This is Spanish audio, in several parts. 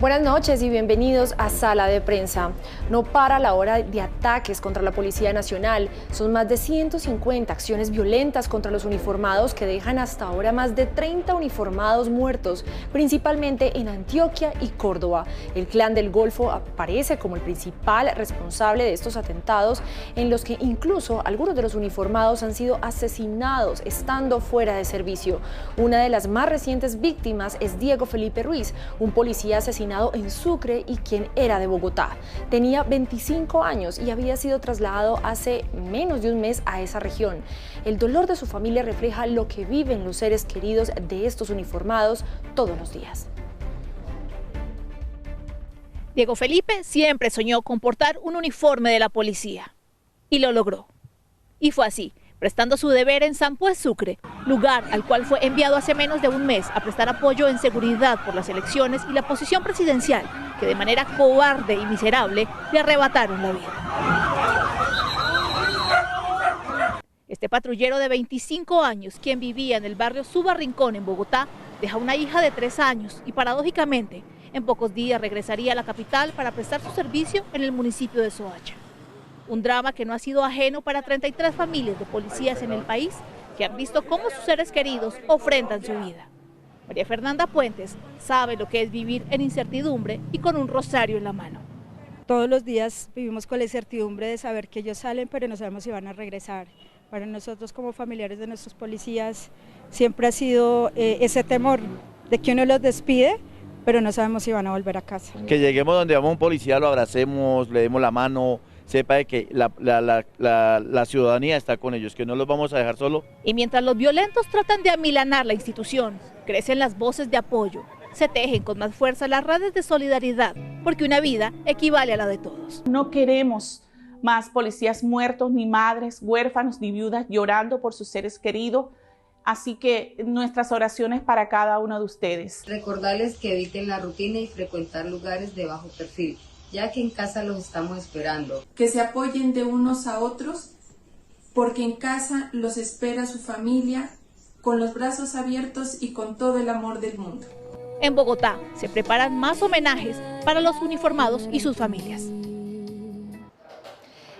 Buenas noches y bienvenidos a Sala de Prensa. No para la hora de ataques contra la Policía Nacional. Son más de 150 acciones violentas contra los uniformados que dejan hasta ahora más de 30 uniformados muertos, principalmente en Antioquia y Córdoba. El Clan del Golfo aparece como el principal responsable de estos atentados, en los que incluso algunos de los uniformados han sido asesinados estando fuera de servicio. Una de las más recientes víctimas es Diego Felipe Ruiz, un policía asesinado en Sucre y quien era de Bogotá. Tenía 25 años y había sido trasladado hace menos de un mes a esa región. El dolor de su familia refleja lo que viven los seres queridos de estos uniformados todos los días. Diego Felipe siempre soñó con portar un uniforme de la policía y lo logró. Y fue así, prestando su deber en Sampué, Sucre, lugar al cual fue enviado hace menos de un mes a prestar apoyo en seguridad por las elecciones y la posición presidencial, que de manera cobarde y miserable le arrebataron la vida. Este patrullero de 25 años, quien vivía en el barrio Suba Rincón en Bogotá, deja una hija de 3 años y paradójicamente, en pocos días regresaría a la capital para prestar su servicio en el municipio de Soacha. Un drama que no ha sido ajeno para 33 familias de policías en el país que han visto cómo sus seres queridos ofrendan su vida. María Fernanda Puentes sabe lo que es vivir en incertidumbre y con un rosario en la mano. Todos los días vivimos con la incertidumbre de saber que ellos salen, pero no sabemos si van a regresar. Para nosotros como familiares de nuestros policías siempre ha sido ese temor de que uno los despide, pero no sabemos si van a volver a casa. Que lleguemos donde vamos un policía, lo abracemos, le demos la mano, sepa de que la ciudadanía está con ellos, que no los vamos a dejar solos. Y mientras los violentos tratan de amilanar la institución, crecen las voces de apoyo, se tejen con más fuerza las redes de solidaridad, porque una vida equivale a la de todos. No queremos más policías muertos, ni madres, huérfanos, ni viudas llorando por sus seres queridos. Así que nuestras oraciones para cada uno de ustedes. Recordarles que eviten la rutina y frecuentar lugares de bajo perfil, ya que en casa los estamos esperando. Que se apoyen de unos a otros, porque en casa los espera su familia, con los brazos abiertos y con todo el amor del mundo. En Bogotá se preparan más homenajes para los uniformados y sus familias.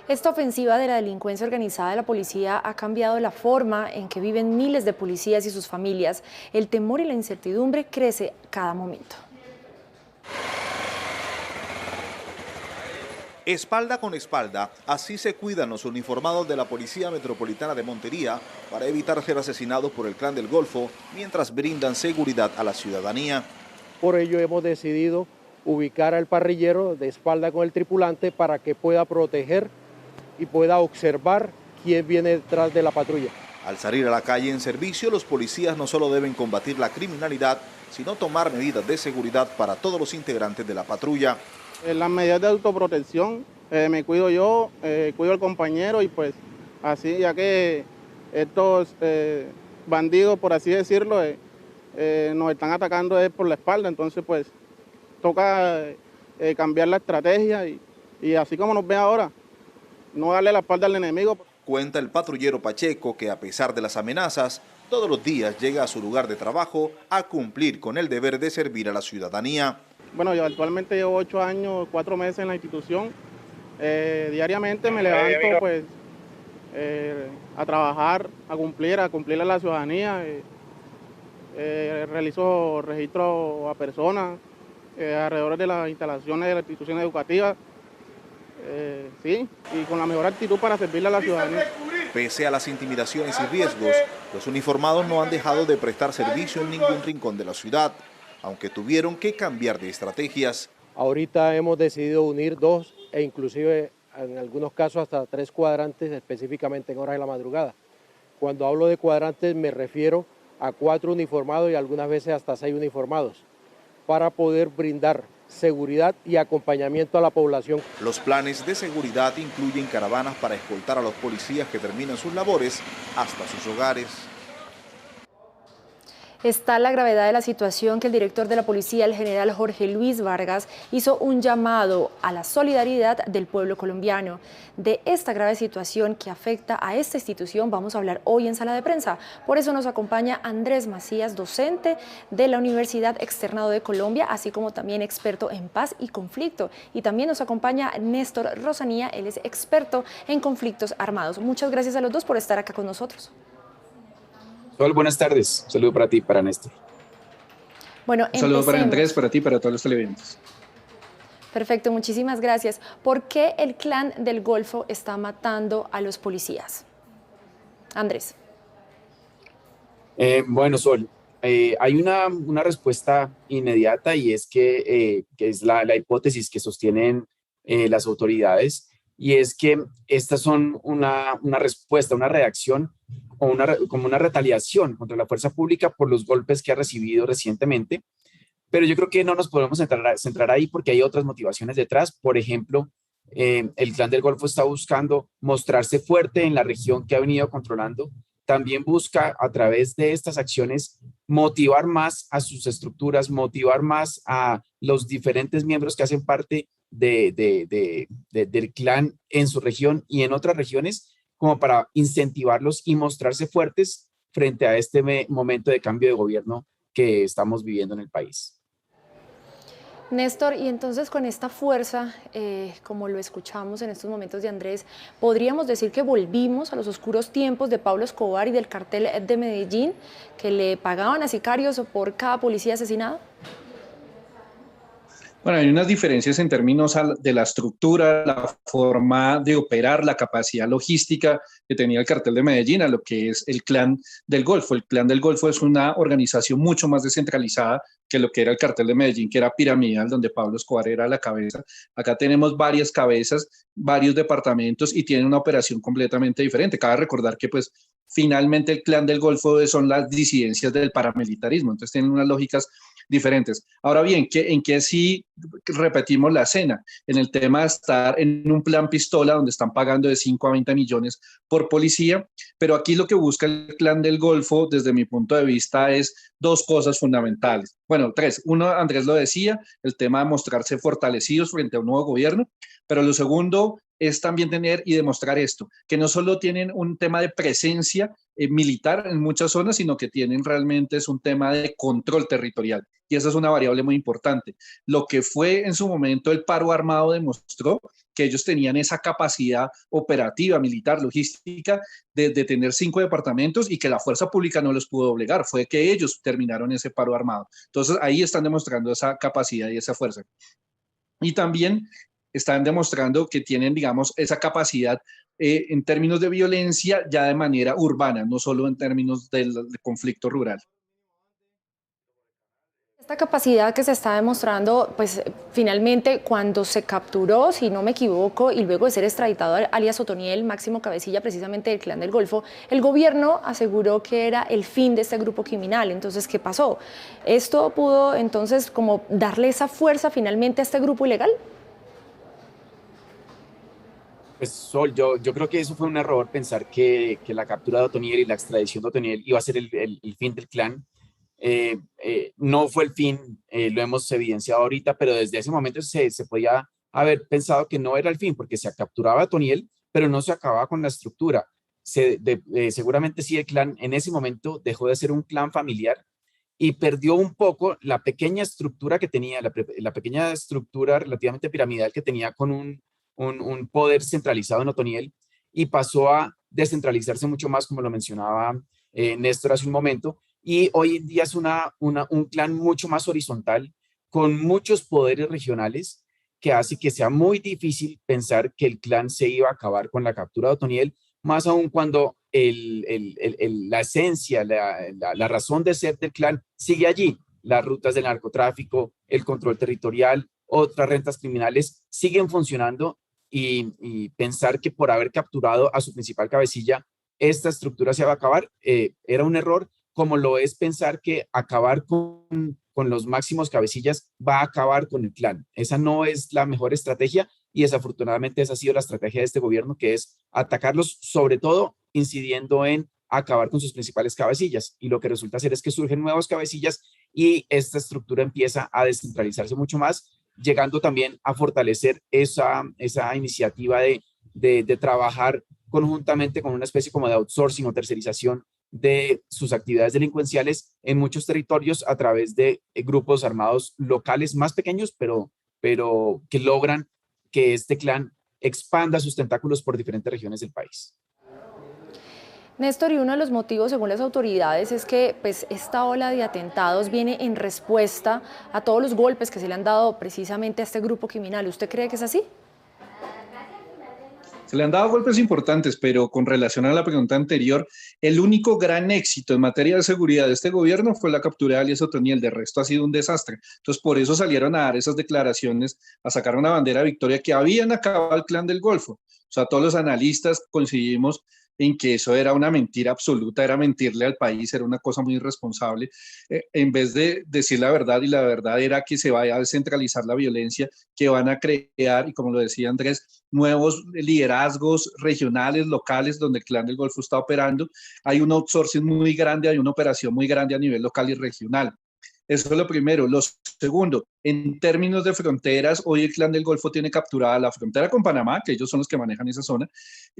Esta ofensiva de la delincuencia organizada de la policía ha cambiado la forma en que viven miles de policías y sus familias. El temor y la incertidumbre crece cada momento. Espalda con espalda, así se cuidan los uniformados de la Policía Metropolitana de Montería para evitar ser asesinados por el Clan del Golfo mientras brindan seguridad a la ciudadanía. Por ello hemos decidido ubicar al parrillero de espalda con el tripulante para que pueda proteger y pueda observar quién viene detrás de la patrulla. Al salir a la calle en servicio, los policías no solo deben combatir la criminalidad, sino tomar medidas de seguridad para todos los integrantes de la patrulla. En las medidas de autoprotección, me cuido yo, cuido al compañero y pues así, ya que estos bandidos, por así decirlo, nos están atacando por la espalda, entonces pues toca cambiar la estrategia y así como nos ven ahora, no darle la espalda al enemigo. Cuenta el patrullero Pacheco que a pesar de las amenazas, todos los días llega a su lugar de trabajo a cumplir con el deber de servir a la ciudadanía. Bueno, yo actualmente llevo 8 años, 4 meses en la institución. Diariamente me levanto pues a trabajar, a cumplir a la ciudadanía. Realizo registro a personas alrededor de las instalaciones de la institución educativa. Sí, y con la mejor actitud para servirle a la ciudadanía. Pese a las intimidaciones y riesgos, los uniformados no han dejado de prestar servicio en ningún rincón de la ciudad, aunque tuvieron que cambiar de estrategias. Ahorita hemos decidido unir 2 e inclusive en algunos casos hasta 3 cuadrantes específicamente en horas de la madrugada. Cuando hablo de cuadrantes me refiero a 4 uniformados y algunas veces hasta 6 uniformados para poder brindar seguridad y acompañamiento a la población. Los planes de seguridad incluyen caravanas para escoltar a los policías que terminan sus labores hasta sus hogares. Está la gravedad de la situación que el director de la policía, el general Jorge Luis Vargas, hizo un llamado a la solidaridad del pueblo colombiano. De esta grave situación que afecta a esta institución vamos a hablar hoy en Sala de Prensa. Por eso nos acompaña Andrés Macías, docente de la Universidad Externado de Colombia, así como también experto en paz y conflicto. Y también nos acompaña Néstor Rosanía, él es experto en conflictos armados. Muchas gracias a los dos por estar acá con nosotros. Sol, buenas tardes. Un saludo para ti, para Néstor. Bueno, un saludo para Andrés, para ti, para todos los televidentes. Perfecto, muchísimas gracias. ¿Por qué el Clan del Golfo está matando a los policías? Andrés. Bueno, Sol, hay una respuesta inmediata y es que es la hipótesis que sostienen las autoridades, y es que estas son una respuesta, una reacción o como una retaliación contra la fuerza pública por los golpes que ha recibido recientemente. Pero yo creo que no nos podemos centrar ahí porque hay otras motivaciones detrás. Por ejemplo, el Clan del Golfo está buscando mostrarse fuerte en la región que ha venido controlando. También busca a través de estas acciones motivar más a sus estructuras, motivar más a los diferentes miembros que hacen parte del clan en su región y en otras regiones, como para incentivarlos y mostrarse fuertes frente a este momento de cambio de gobierno que estamos viviendo en el país. Néstor, y entonces con esta fuerza, como lo escuchamos en estos momentos de Andrés, ¿podríamos decir que volvimos a los oscuros tiempos de Pablo Escobar y del cartel de Medellín, que le pagaban a sicarios por cada policía asesinado? Bueno, hay unas diferencias en términos de la estructura, la forma de operar, la capacidad logística que tenía el cartel de Medellín a lo que es el Clan del Golfo. El Clan del Golfo es una organización mucho más descentralizada que lo que era el cartel de Medellín, que era piramidal, donde Pablo Escobar era la cabeza. Acá tenemos varias cabezas, varios departamentos y tienen una operación completamente diferente. Cabe recordar que pues finalmente el Clan del Golfo son las disidencias del paramilitarismo, entonces tienen unas lógicas diferentes. Ahora bien, ¿en qué sí repetimos la escena? En el tema de estar en un plan pistola donde están pagando de 5 a 20 millones por policía, pero aquí lo que busca el Clan del Golfo, desde mi punto de vista, es dos cosas fundamentales. Bueno, tres. Uno, Andrés lo decía, el tema de mostrarse fortalecidos frente a un nuevo gobierno, pero lo segundo es también tener y demostrar esto, que no solo tienen un tema de presencia militar en muchas zonas, sino que tienen realmente es un tema de control territorial. Y esa es una variable muy importante. Lo que fue en su momento el paro armado demostró que ellos tenían esa capacidad operativa, militar, logística, de tener 5 departamentos y que la fuerza pública no los pudo doblegar. Fue que ellos terminaron ese paro armado. Entonces ahí están demostrando esa capacidad y esa fuerza. Y también están demostrando que tienen, digamos, esa capacidad en términos de violencia ya de manera urbana, no solo en términos del conflicto rural. Esta capacidad que se está demostrando, pues finalmente cuando se capturó, si no me equivoco, y luego de ser extraditado alias Otoniel, máximo cabecilla precisamente del Clan del Golfo, el gobierno aseguró que era el fin de este grupo criminal. Entonces, ¿qué pasó? ¿Esto pudo entonces como darle esa fuerza finalmente a este grupo ilegal? Pues Sol, yo creo que eso fue un error pensar que la captura de Otoniel y la extradición de Otoniel iba a ser el fin del clan. No fue el fin, lo hemos evidenciado ahorita, pero desde ese momento se podía haber pensado que no era el fin, porque se capturaba a Otoniel, pero no se acababa con la estructura. Seguramente sí, el clan en ese momento dejó de ser un clan familiar y perdió un poco la pequeña estructura que tenía, la pequeña estructura relativamente piramidal que tenía con un poder centralizado en Otoniel, y pasó a descentralizarse mucho más, como lo mencionaba Néstor hace un momento, y hoy en día es un clan mucho más horizontal, con muchos poderes regionales, que hace que sea muy difícil pensar que el clan se iba a acabar con la captura de Otoniel, más aún cuando la esencia, la razón de ser del clan sigue allí. Las rutas del narcotráfico, el control territorial, otras rentas criminales siguen funcionando, y pensar que por haber capturado a su principal cabecilla, esta estructura se va a acabar, era un error, como lo es pensar que acabar con los máximos cabecillas va a acabar con el clan. Esa no es la mejor estrategia, y desafortunadamente esa ha sido la estrategia de este gobierno, que es atacarlos, sobre todo incidiendo en a acabar con sus principales cabecillas. Y lo que resulta ser es que surgen nuevas cabecillas y esta estructura empieza a descentralizarse mucho más, llegando también a fortalecer esa iniciativa de trabajar conjuntamente con una especie como de outsourcing o tercerización de sus actividades delincuenciales en muchos territorios a través de grupos armados locales más pequeños, pero que logran que este clan expanda sus tentáculos por diferentes regiones del país. Néstor, y uno de los motivos, según las autoridades, es que pues, esta ola de atentados viene en respuesta a todos los golpes que se le han dado precisamente a este grupo criminal. ¿Usted cree que es así? Se le han dado golpes importantes, pero con relación a la pregunta anterior, el único gran éxito en materia de seguridad de este gobierno fue la captura de alias Otoniel. De resto ha sido un desastre. Entonces, por eso salieron a dar esas declaraciones, a sacar una bandera de victoria que habían acabado el Clan del Golfo. O sea, todos los analistas coincidimos en que eso era una mentira absoluta, era mentirle al país, era una cosa muy irresponsable, en vez de decir la verdad, y la verdad era que se vaya a descentralizar la violencia, que van a crear, y como lo decía Andrés, nuevos liderazgos regionales, locales, donde el Clan del Golfo está operando. Hay un outsourcing muy grande, hay una operación muy grande a nivel local y regional. Eso es lo primero. Lo segundo, en términos de fronteras, hoy el Clan del Golfo tiene capturada la frontera con Panamá, que ellos son los que manejan esa zona,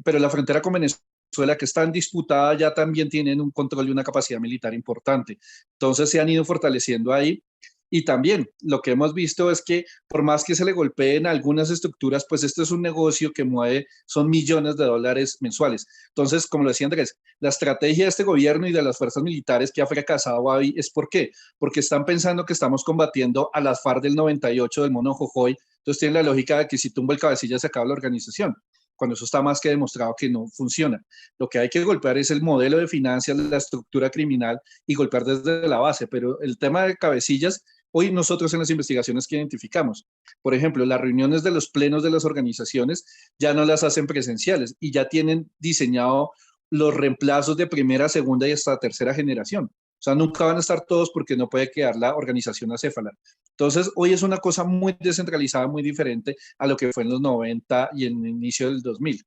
pero la frontera con Venezuela, que está en disputada, ya también tienen un control y una capacidad militar importante. Entonces se han ido fortaleciendo ahí. Y también lo que hemos visto es que por más que se le golpeen algunas estructuras, pues esto es un negocio que mueve, son millones de dólares mensuales. Entonces, como lo decía Andrés, la estrategia de este gobierno y de las fuerzas militares que ha fracasado ahí es ¿por qué? Porque están pensando que estamos combatiendo a las FARC del 98 del Mono Jojoy. Entonces tienen la lógica de que si tumba el cabecilla se acaba la organización, cuando eso está más que demostrado que no funciona. Lo que hay que golpear es el modelo de finanzas, la estructura criminal y golpear desde la base. Pero el tema de cabecillas, hoy nosotros en las investigaciones que identificamos, por ejemplo, las reuniones de los plenos de las organizaciones ya no las hacen presenciales y ya tienen diseñado los reemplazos de primera, segunda y hasta tercera generación. O sea, nunca van a estar todos porque no puede quedar la organización acéfala. Entonces, hoy es una cosa muy descentralizada, muy diferente a lo que fue en los 90 y en el inicio del 2000.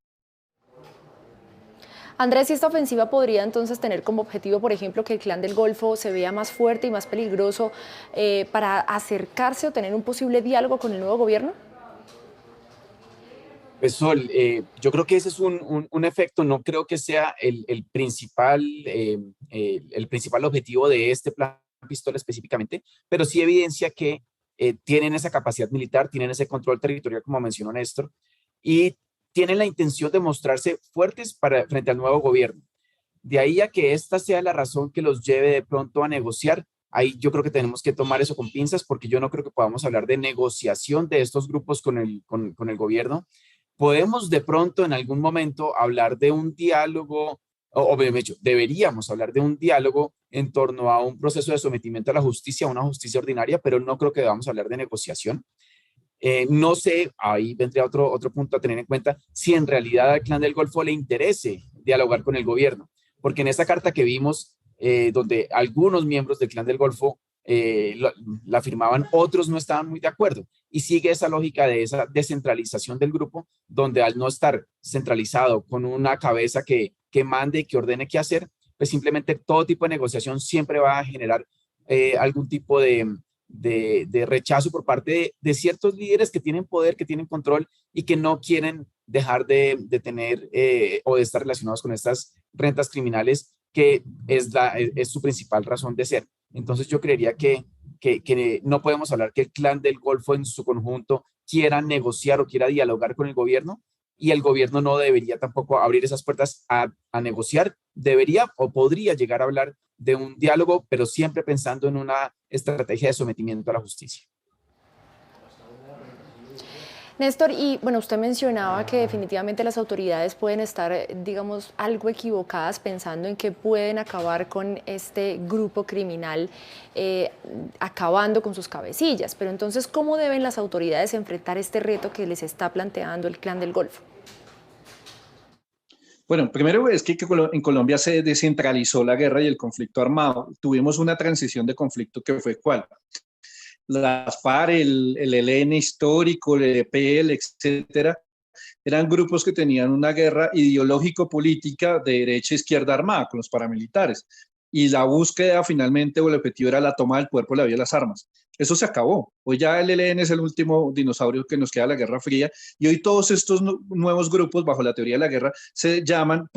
Andrés, ¿y esta ofensiva podría entonces tener como objetivo, por ejemplo, que el Clan del Golfo se vea más fuerte y más peligroso para acercarse o tener un posible diálogo con el nuevo gobierno? Pues Sol, yo creo que ese es un efecto, no creo que sea el principal objetivo de este plan Pistola específicamente, pero sí evidencia que tienen esa capacidad militar, tienen ese control territorial, como mencionó Néstor, y tienen la intención de mostrarse fuertes frente al nuevo gobierno. De ahí a que esta sea la razón que los lleve de pronto a negociar, ahí yo creo que tenemos que tomar eso con pinzas, porque yo no creo que podamos hablar de negociación de estos grupos con el gobierno. Podemos de pronto en algún momento hablar de un diálogo, o de hecho, deberíamos hablar de un diálogo en torno a un proceso de sometimiento a la justicia, una justicia ordinaria, pero no creo que debamos hablar de negociación. No sé, ahí vendría otro punto a tener en cuenta, si en realidad al Clan del Golfo le interese dialogar con el gobierno, porque en esta carta que vimos, donde algunos miembros del Clan del Golfo la firmaban, otros no estaban muy de acuerdo, y sigue esa lógica de esa descentralización del grupo, donde al no estar centralizado con una cabeza que mande y que ordene qué hacer, pues simplemente todo tipo de negociación siempre va a generar algún tipo de rechazo por parte de ciertos líderes que tienen poder, que tienen control y que no quieren dejar de tener o de estar relacionados con estas rentas criminales, que es su principal razón de ser. Entonces yo creería que no podemos hablar que el Clan del Golfo en su conjunto quiera negociar o quiera dialogar con el gobierno, y el gobierno no debería tampoco abrir esas puertas a negociar. Debería o podría llegar a hablar de un diálogo, pero siempre pensando en una estrategia de sometimiento a la justicia. Néstor, y bueno, usted mencionaba que definitivamente las autoridades pueden estar, digamos, algo equivocadas pensando en que pueden acabar con este grupo criminal, acabando con sus cabecillas. Pero entonces, ¿cómo deben las autoridades enfrentar este reto que les está planteando el Clan del Golfo? Bueno, primero es que en Colombia se descentralizó la guerra y el conflicto armado. Tuvimos una transición de conflicto que fue ¿cuál? Las FARC, el ELN histórico, el EPL, etcétera, eran grupos que tenían una guerra ideológico-política de derecha-izquierda armada con los paramilitares. Y la búsqueda finalmente o el objetivo era la toma del poder por la vía de las armas. Eso se acabó. Hoy ya el ELN es el último dinosaurio que nos queda de la Guerra Fría y hoy todos estos nuevos grupos bajo la teoría de la guerra se llaman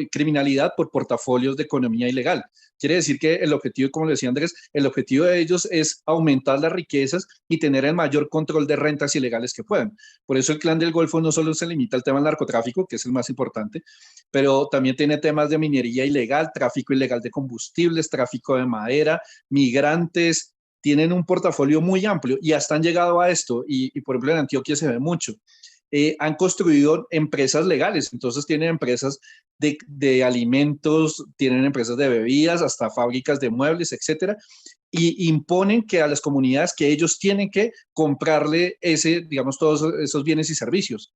criminalidad por portafolios de economía ilegal. Quiere decir que el objetivo, como le decía Andrés, el objetivo de ellos es aumentar las riquezas y tener el mayor control de rentas ilegales que puedan. Por eso el Clan del Golfo no solo se limita al tema del narcotráfico, que es el más importante, pero también tiene temas de minería ilegal, tráfico ilegal de combustibles, tráfico de madera, migrantes. Tienen un portafolio muy amplio y hasta han llegado a esto, y por ejemplo en Antioquia se ve mucho. Han construido empresas legales, entonces tienen empresas de alimentos, tienen empresas de bebidas, hasta fábricas de muebles, etcétera, y imponen que a las comunidades que ellos tienen que comprarle digamos, todos esos bienes y servicios.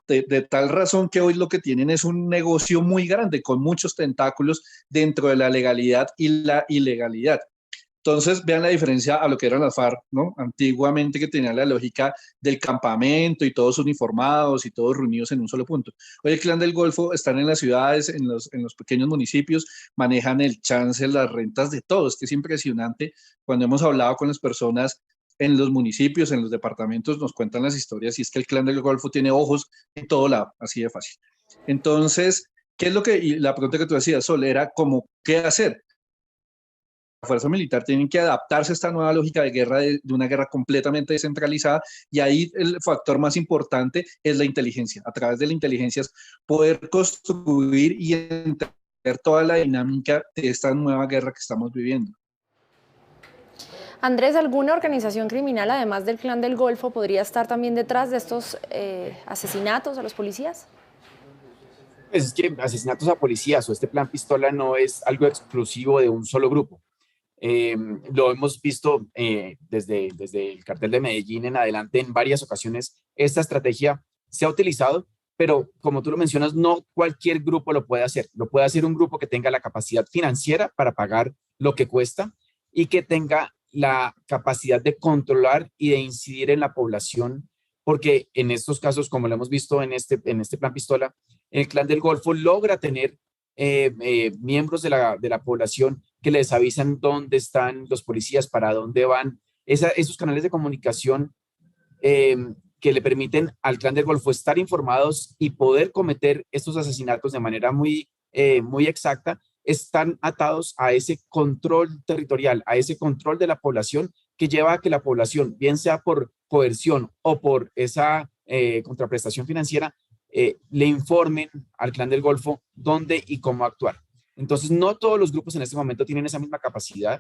De tal razón que hoy lo que tienen es un negocio muy grande, con muchos tentáculos dentro de la legalidad y la ilegalidad. Entonces, vean la diferencia a lo que eran las FARC, ¿no? Antiguamente, que tenían la lógica del campamento y todos uniformados y todos reunidos en un solo punto. Hoy el Clan del Golfo están en las ciudades, en los pequeños municipios, manejan el chance, las rentas de todos, que es impresionante. Cuando hemos hablado con las personas en los municipios, en los departamentos, nos cuentan las historias y es que el Clan del Golfo tiene ojos en todo lado, así de fácil. Entonces, ¿qué es lo que, y la pregunta que tú hacías, Sol, era como, ¿qué hacer? La fuerza militar tienen que adaptarse a esta nueva lógica de guerra, de una guerra completamente descentralizada, y ahí el factor más importante es la inteligencia. A través de la inteligencia es poder construir y entender toda la dinámica de esta nueva guerra que estamos viviendo. Andrés, ¿alguna organización criminal, además del Clan del Golfo, podría estar también detrás de estos asesinatos a los policías? Pues es que asesinatos a policías o este plan pistola no es algo exclusivo de un solo grupo. Lo hemos visto desde el cartel de Medellín en adelante en varias ocasiones. Esta estrategia se ha utilizado, pero como tú lo mencionas, no cualquier grupo lo puede hacer. Lo puede hacer un grupo que tenga la capacidad financiera para pagar lo que cuesta y que tenga la capacidad de controlar y de incidir en la población, porque en estos casos, como lo hemos visto en este plan pistola, el Clan del Golfo logra tener miembros de la población que les avisan dónde están los policías, para dónde van, esos canales de comunicación que le permiten al Clan del Golfo estar informados y poder cometer estos asesinatos de manera muy exacta, están atados a ese control territorial, a ese control de la población que lleva a que la población, bien sea por coerción o por esa contraprestación financiera, le informen al Clan del Golfo dónde y cómo actuar. Entonces, no todos los grupos en este momento tienen esa misma capacidad.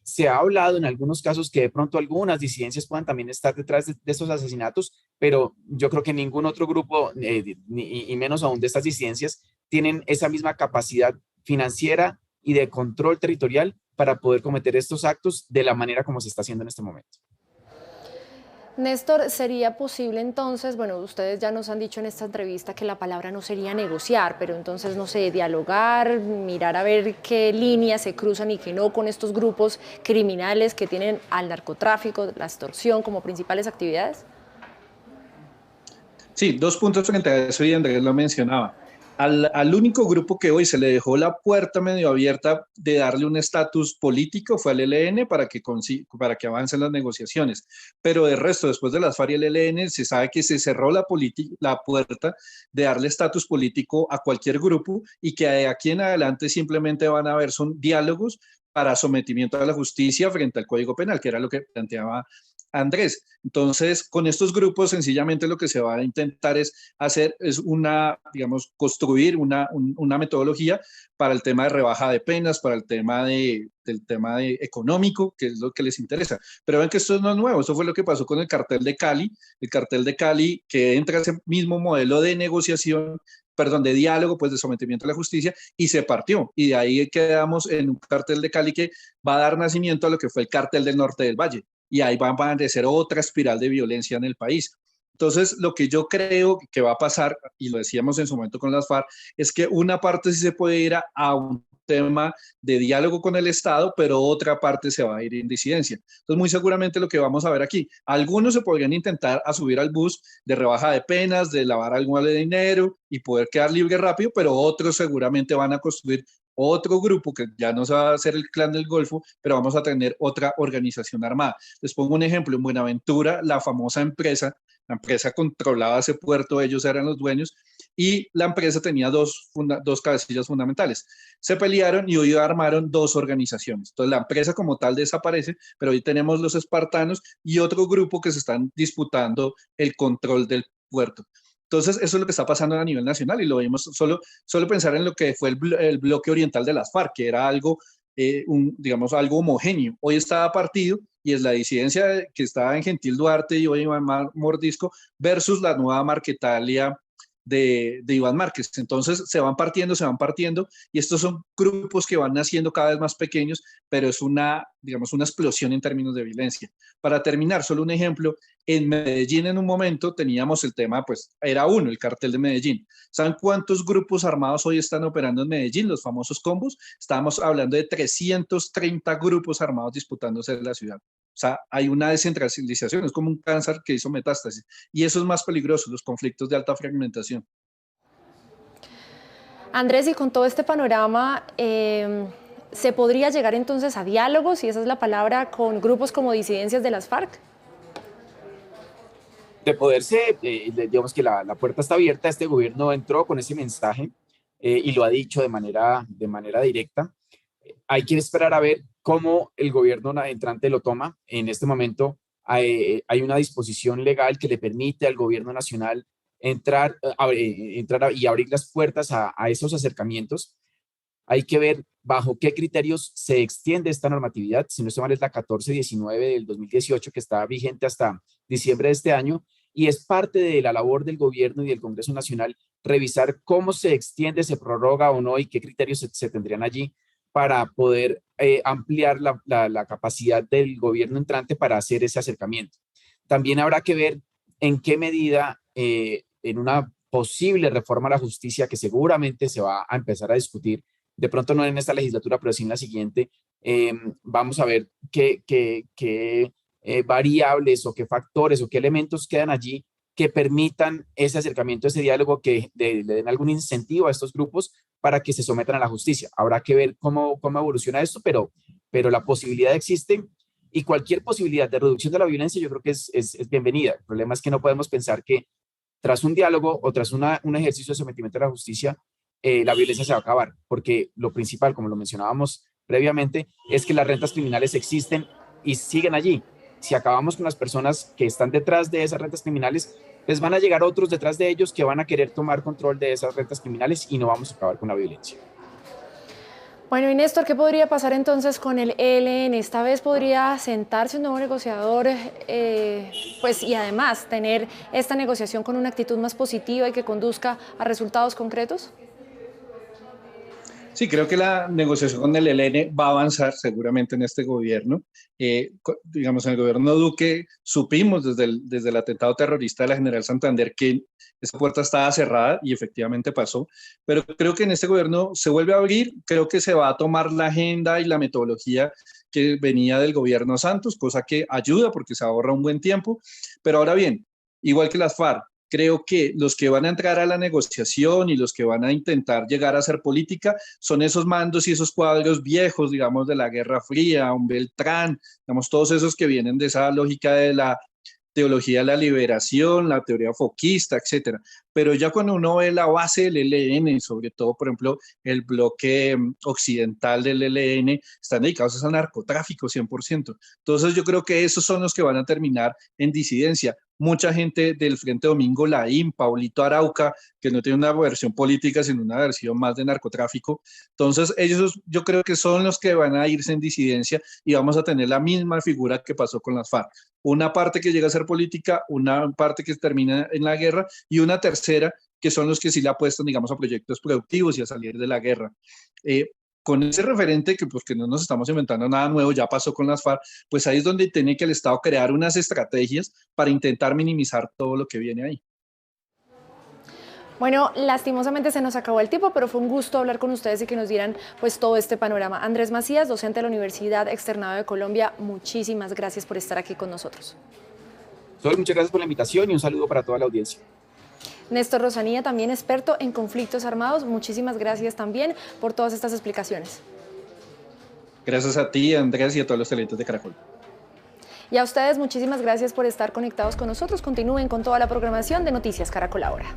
Se ha hablado en algunos casos que de pronto algunas disidencias puedan también estar detrás de estos asesinatos, pero yo creo que ningún otro grupo, y menos aún de estas disidencias, tienen esa misma capacidad financiera y de control territorial para poder cometer estos actos de la manera como se está haciendo en este momento. Néstor, ¿sería posible entonces, bueno, ustedes ya nos han dicho en esta entrevista que la palabra no sería negociar, pero entonces, no sé, dialogar, mirar a ver qué líneas se cruzan y qué no con estos grupos criminales que tienen al narcotráfico, la extorsión como principales actividades? Sí, 2 puntos frente a eso y Andrés lo mencionaba. Al único grupo que hoy se le dejó la puerta medio abierta de darle un estatus político fue al ELN para que avancen las negociaciones. Pero de resto, después de las FARC y el ELN, se sabe que se cerró la puerta de darle estatus político a cualquier grupo y que de aquí en adelante simplemente van a haber son diálogos para sometimiento a la justicia frente al Código Penal, que era lo que planteaba Andrés. Entonces, con estos grupos sencillamente lo que se va a intentar es construir una metodología para el tema de rebaja de penas, para el tema del tema económico, que es lo que les interesa. Pero ven que esto no es nuevo, esto fue lo que pasó con el cartel de Cali, que entra a ese mismo modelo de negociación, de diálogo, pues de sometimiento a la justicia, y se partió. Y de ahí quedamos en un cartel de Cali que va a dar nacimiento a lo que fue el cartel del Norte del Valle. Y ahí va a aparecer otra espiral de violencia en el país. Entonces, lo que yo creo que va a pasar, y lo decíamos en su momento con las FARC, es que una parte sí se puede ir a un tema de diálogo con el Estado, pero otra parte se va a ir en disidencia. Entonces, muy seguramente lo que vamos a ver aquí, algunos se podrían intentar a subir al bus de rebaja de penas, de lavar algo de dinero y poder quedar libre rápido, pero otros seguramente van a construir otro grupo que ya no se va a hacer el Clan del Golfo, pero vamos a tener otra organización armada. Les pongo un ejemplo, en Buenaventura, la famosa empresa, la empresa controlaba ese puerto, ellos eran los dueños, y la empresa tenía dos cabecillas fundamentales. Se pelearon y hoy armaron dos organizaciones. Entonces la empresa como tal desaparece, pero hoy tenemos los espartanos y otro grupo que se están disputando el control del puerto. Entonces, eso es lo que está pasando a nivel nacional y lo vimos, solo pensar en lo que fue el bloque oriental de las FARC, que era algo, digamos, algo homogéneo. Hoy está partido y es la disidencia que estaba en Gentil Duarte y hoy Iván Mordisco versus la nueva Marquetalia de Iván Márquez. Entonces se van partiendo y estos son grupos que van naciendo cada vez más pequeños, pero es digamos, una explosión en términos de violencia. Para terminar, solo un ejemplo, en Medellín en un momento teníamos el tema, pues era uno, el cartel de Medellín. ¿Saben cuántos grupos armados hoy están operando en Medellín? Los famosos combos. Estábamos hablando de 330 grupos armados disputándose en la ciudad. O sea, hay una descentralización, es como un cáncer que hizo metástasis. Y eso es más peligroso, los conflictos de alta fragmentación. Andrés, y con todo este panorama, ¿se podría llegar entonces a diálogos, si esa es la palabra, con grupos como disidencias de las FARC? De poderse, digamos que la puerta está abierta, este gobierno entró con ese mensaje y lo ha dicho de manera directa. Hay que esperar a ver cómo el gobierno entrante lo toma. En este momento hay una disposición legal que le permite al gobierno nacional entrar y abrir las puertas a esos acercamientos. Hay que ver bajo qué criterios se extiende esta normatividad. Si no estoy mal, es la 1419 del 2018 que está vigente hasta diciembre de este año y es parte de la labor del gobierno y del Congreso Nacional revisar cómo se extiende, se prorroga o no y qué criterios se tendrían allí para poder ampliar la capacidad del gobierno entrante para hacer ese acercamiento. También habrá que ver en qué medida en una posible reforma a la justicia que seguramente se va a empezar a discutir, de pronto no en esta legislatura, pero sí en la siguiente, vamos a ver qué variables o qué factores o qué elementos quedan allí que permitan ese acercamiento, ese diálogo, que le den algún incentivo a estos grupos para que se sometan a la justicia. Habrá que ver cómo evoluciona esto, pero la posibilidad existe y cualquier posibilidad de reducción de la violencia yo creo que es bienvenida. El problema es que no podemos pensar que tras un diálogo o tras un ejercicio de sometimiento a la justicia, la violencia se va a acabar, porque lo principal, como lo mencionábamos previamente, es que las rentas criminales existen y siguen allí. Si acabamos con las personas que están detrás de esas rentas criminales, les van a llegar otros detrás de ellos que van a querer tomar control de esas rentas criminales y no vamos a acabar con la violencia. Bueno, y Néstor, ¿qué podría pasar entonces con el ELN? Esta vez podría sentarse un nuevo negociador, pues, y además tener esta negociación con una actitud más positiva y que conduzca a resultados concretos. Sí, creo que la negociación con el ELN va a avanzar seguramente en este gobierno. Digamos, en el gobierno Duque supimos desde el atentado terrorista de la General Santander que esa puerta estaba cerrada y efectivamente pasó, pero creo que en este gobierno se vuelve a abrir, creo que se va a tomar la agenda y la metodología que venía del gobierno Santos, cosa que ayuda porque se ahorra un buen tiempo, pero ahora bien, igual que las FARC, creo que los que van a entrar a la negociación y los que van a intentar llegar a hacer política son esos mandos y esos cuadros viejos, digamos, de la Guerra Fría, un Beltrán, digamos, todos esos que vienen de esa lógica de la teología de la liberación, la teoría foquista, etcétera. Pero ya cuando uno ve la base del ELN, sobre todo, por ejemplo, el bloque occidental del ELN, están dedicados al narcotráfico 100%. Entonces yo creo que esos son los que van a terminar en disidencia. Mucha gente del Frente Domingo Laín, Paulito Arauca, que no tiene una versión política, sino una versión más de narcotráfico. Entonces ellos yo creo que son los que van a irse en disidencia y vamos a tener la misma figura que pasó con las FARC. Una parte que llega a ser política, una parte que termina en la guerra y una tercera que son los que sí le apuestan, digamos, a proyectos productivos y a salir de la guerra. Con ese referente, que pues que no nos estamos inventando nada nuevo, ya pasó con las FARC, pues ahí es donde tiene que el Estado crear unas estrategias para intentar minimizar todo lo que viene ahí. Bueno, lastimosamente se nos acabó el tiempo, pero fue un gusto hablar con ustedes y que nos dieran pues todo este panorama. Andrés Macías, docente de la Universidad Externado de Colombia, muchísimas gracias por estar aquí con nosotros. Sol, muchas gracias por la invitación y un saludo para toda la audiencia. Néstor Rosanía, también experto en conflictos armados, muchísimas gracias también por todas estas explicaciones. Gracias a ti, Andrés, y a todos los talentos de Caracol. Y a ustedes muchísimas gracias por estar conectados con nosotros. Continúen con toda la programación de Noticias Caracol Ahora.